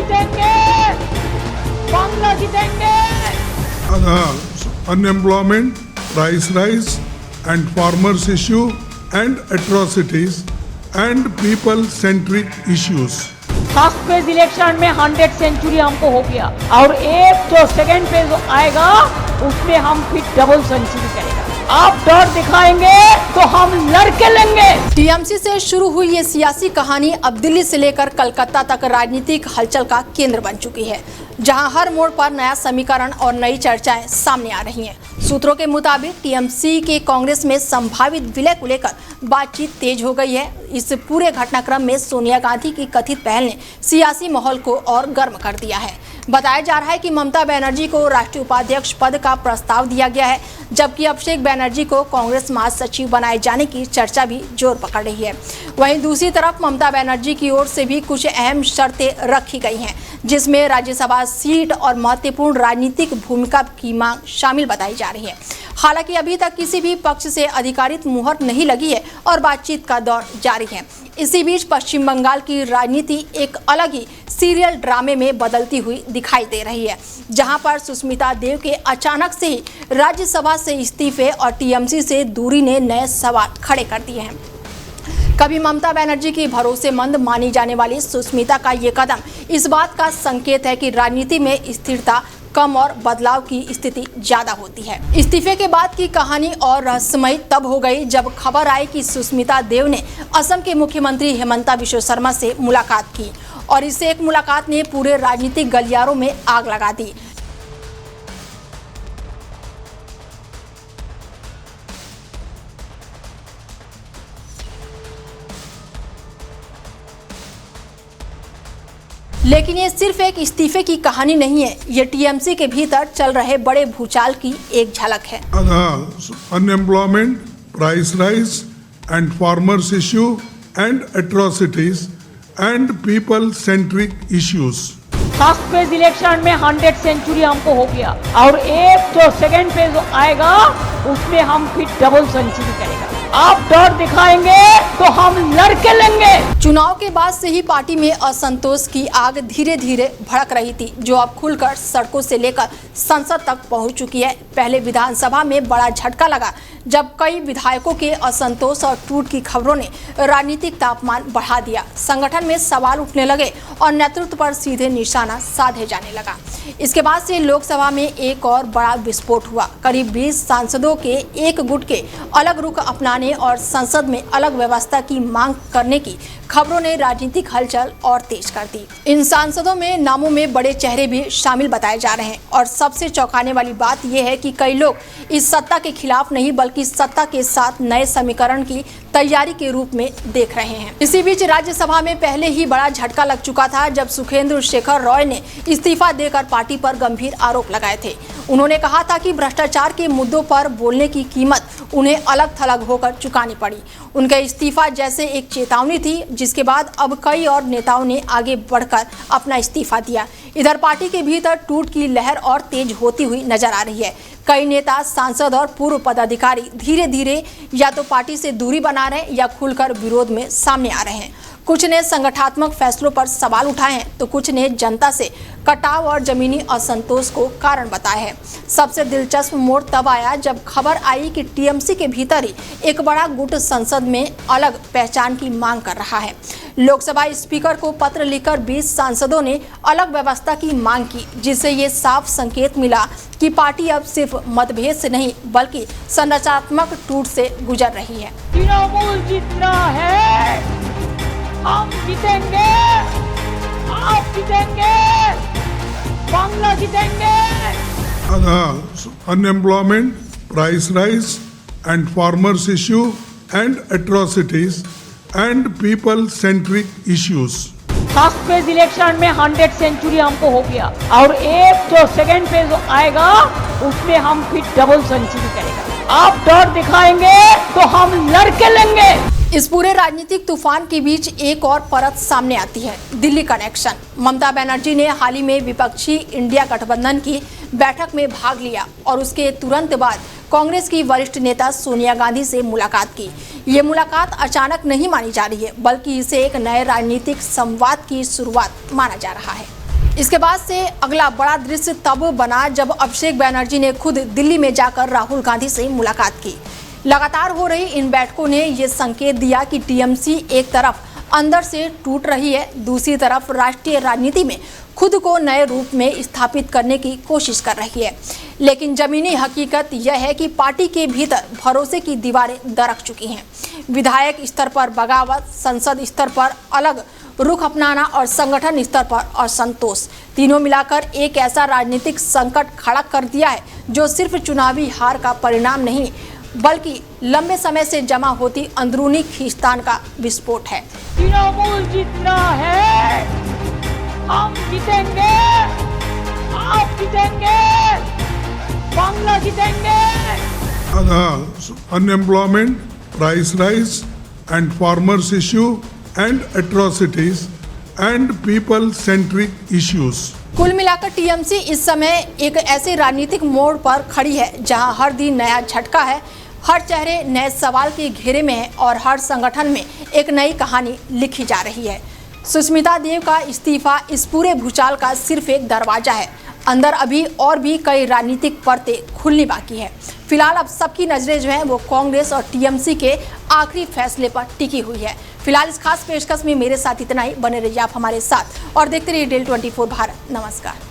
जीतेंगे, बांग्ला जीतेंगे। Unemployment, price rise and farmers issue and atrocities and people-centric issues. First phase election में 100 century हमको हो गया और एक जो सेकंड फेज आएगा उसमें हम फिर डबल सेंचुरी करेगा। आप डर दिखाएंगे तो हम लड़के लेंगे। टीएमसी से शुरू हुई ये सियासी कहानी अब दिल्ली से लेकर कलकत्ता तक राजनीतिक हलचल का केंद्र बन चुकी है, जहां हर मोड़ पर नया समीकरण और नई चर्चाएं सामने आ रही हैं। सूत्रों के मुताबिक टीएमसी के कांग्रेस में संभावित विलय को लेकर बातचीत तेज हो गई है। इस पूरे घटनाक्रम में सोनिया गांधी की कथित पहल ने सियासी माहौल को और गर्म कर दिया है। बताया जा रहा है कि ममता बनर्जी को राष्ट्रीय उपाध्यक्ष पद का प्रस्ताव दिया गया है, जबकि अभिषेक बनर्जी को कांग्रेस महासचिव बनाए जाने की चर्चा भी जोर पकड़ रही है। वहीं दूसरी तरफ ममता बनर्जी की ओर से भी कुछ अहम शर्तें रखी गई हैं, जिसमें राज्यसभा सीट और महत्वपूर्ण राजनीतिक भूमिका की मांग शामिल बताई जा रही है। हालांकि अभी तक किसी भी पक्ष से अधिकारित मुहर नहीं लगी है और बातचीत का दौर जारी है। इसी बीच पश्चिम बंगाल की राजनीति एक अलग ही सीरियल ड्रामे में बदलती हुई दिखाई दे रही है, जहां पर सुष्मिता देव के अचानक से ही राज्यसभा से इस्तीफे और टीएमसी से दूरी ने नए सवाल खड़े कर दिए हैं। कभी ममता बनर्जी की भरोसेमंद मानी जाने वाली सुष्मिता का ये कदम इस बात का संकेत है कि राजनीति में स्थिरता कम और बदलाव की स्थिति ज्यादा होती है। इस्तीफे के बाद की कहानी और रहस्यमयी तब हो गई जब खबर आई कि सुष्मिता देव ने असम के मुख्यमंत्री हेमंता बिश्व शर्मा से मुलाकात की और इस एक मुलाकात ने पूरे राजनीतिक गलियारों में आग लगा दी। लेकिन ये सिर्फ एक इस्तीफे की कहानी नहीं है, ये टीएमसी के भीतर चल रहे बड़े भूचाल की एक झलक है। Unemployment, price rise and farmers issue and atrocities and people-centric issues. First phase election में 100 सेंचुरी हमको हो गया और एक जो सेकंड फेज आएगा उसमें हम फिर डबल सेंचुरी करेगा। आप डर दिखाएंगे तो हम लड़के लेंगे। चुनाव के बाद से ही पार्टी में असंतोष की आग धीरे धीरे भड़क रही थी, जो अब खुलकर सड़कों से लेकर संसद तक पहुंच चुकी है। पहले विधानसभा में बड़ा झटका लगा जब कई विधायकों के असंतोष और टूट की खबरों ने राजनीतिक तापमान बढ़ा दिया। संगठन में सवाल उठने लगे और नेतृत्व पर सीधे निशाना साधे जाने लगा। इसके बाद से लोकसभा में एक और बड़ा विस्फोट हुआ। करीब 20 सांसदों के एक गुट के अलग रुख अपनाने और संसद में अलग व्यवस्था की मांग करने की खबरों ने राजनीतिक हलचल और तेज कर दी। इन सांसदों में नामों में बड़े चेहरे भी शामिल बताए जा रहे हैं और सबसे चौंकाने वाली बात यह है कि कई लोग इस सत्ता के खिलाफ नहीं बल्कि सत्ता के साथ नए समीकरण की तैयारी के रूप में देख रहे हैं। इसी बीच राज्यसभा में पहले ही बड़ा झटका लग चुका था जब सुखेंदु शेखर रॉय ने इस्तीफा देकर पार्टी पर गंभीर आरोप लगाए थे। उन्होंने कहा था कि भ्रष्टाचार के मुद्दों पर बोलने की कीमत उन्हें अलग थलग होकर चुकानी पड़ी। उनका इस्तीफा जैसे एक चेतावनी थी, जिसके बाद अब कई और नेताओं ने आगे बढ़कर अपना इस्तीफा दिया। इधर पार्टी के भीतर टूट की लहर और तेज होती हुई नजर आ रही है। कई नेता, सांसद और पूर्व पदाधिकारी धीरे धीरे या तो पार्टी से दूरी बना रहे हैं या खुलकर विरोध में सामने आ रहे हैं। कुछ ने संगठनात्मक फैसलों पर सवाल उठाए हैं तो कुछ ने जनता से कटाव और जमीनी असंतोष को कारण बताया है। सबसे दिलचस्प मोड़ तब आया जब खबर आई कि टीएमसी के भीतर ही एक बड़ा गुट संसद में अलग पहचान की मांग कर रहा है। लोकसभा स्पीकर को पत्र लिखकर 20 सांसदों ने अलग व्यवस्था की मांग की, जिससे ये साफ संकेत मिला कि पार्टी अब सिर्फ मतभेद से नहीं बल्कि संरचनात्मक टूट से गुजर रही है। तृणमूल जीत रहा है, हम जीतेंगे, आप जीतेंगे, बांग्ला जीतेंगे। Unemployment, price rise and farmers issue and atrocities and people-centric issues. First phase election में 100 सेंचुरी हमको हो गया और एक जो सेकंड फेज आएगा उसमें हम फिर डबल सेंचुरी करेगा। आप डर दिखाएंगे तो हम लड़के लेंगे। इस पूरे राजनीतिक तूफान के बीच एक और परत सामने आती है, दिल्ली कनेक्शन। ममता बनर्जी ने हाल ही में विपक्षी इंडिया गठबंधन की बैठक में भाग लिया और उसके तुरंत बाद कांग्रेस की वरिष्ठ नेता सोनिया गांधी से मुलाकात की। ये मुलाकात अचानक नहीं मानी जा रही है, बल्कि इसे एक नए राजनीतिक संवाद की शुरुआत माना जा रहा है। इसके बाद से अगला बड़ा दृश्य तब बना जब अभिषेक बैनर्जी ने खुद दिल्ली में जाकर राहुल गांधी से मुलाकात की। लगातार हो रही इन बैठकों ने ये संकेत दिया कि टीएमसी एक तरफ अंदर से टूट रही है, दूसरी तरफ राष्ट्रीय राजनीति में खुद को नए रूप में स्थापित करने की कोशिश कर रही है। लेकिन जमीनी हकीकत यह है कि पार्टी के भीतर भरोसे की दीवारें दरक चुकी हैं। विधायक स्तर पर बगावत, संसद स्तर पर अलग रुख अपनाना और संगठन स्तर पर असंतोष, तीनों मिलाकर एक ऐसा राजनीतिक संकट खड़ा कर दिया है जो सिर्फ चुनावी हार का परिणाम नहीं बल्कि लंबे समय से जमा होती अंदरूनी खींचतान का विस्फोट है। तृणमूल जीतना है, हम जीतेंगे, आप जीतेंगे, बांग्ला जीतेंगे। Unemployment, price rise and farmers issue and atrocities and people-centric issues. कुल मिलाकर टीएमसी इस समय एक ऐसे राजनीतिक मोड़ पर खड़ी है जहां हर दिन नया झटका है, हर चेहरे नए सवाल के घेरे में है और हर संगठन में एक नई कहानी लिखी जा रही है। सुष्मिता देव का इस्तीफा इस पूरे भूचाल का सिर्फ एक दरवाजा है। अंदर अभी और भी कई राजनीतिक परतें खुलनी बाकी है। फिलहाल अब सबकी नजरें जो हैं वो कांग्रेस और टीएमसी के आखिरी फैसले पर टिकी हुई है। फिलहाल इस खास पेशकश में मेरे साथ इतना ही। बने रहिए आप हमारे साथ और देखते रहिए डेल 24 भारत। नमस्कार।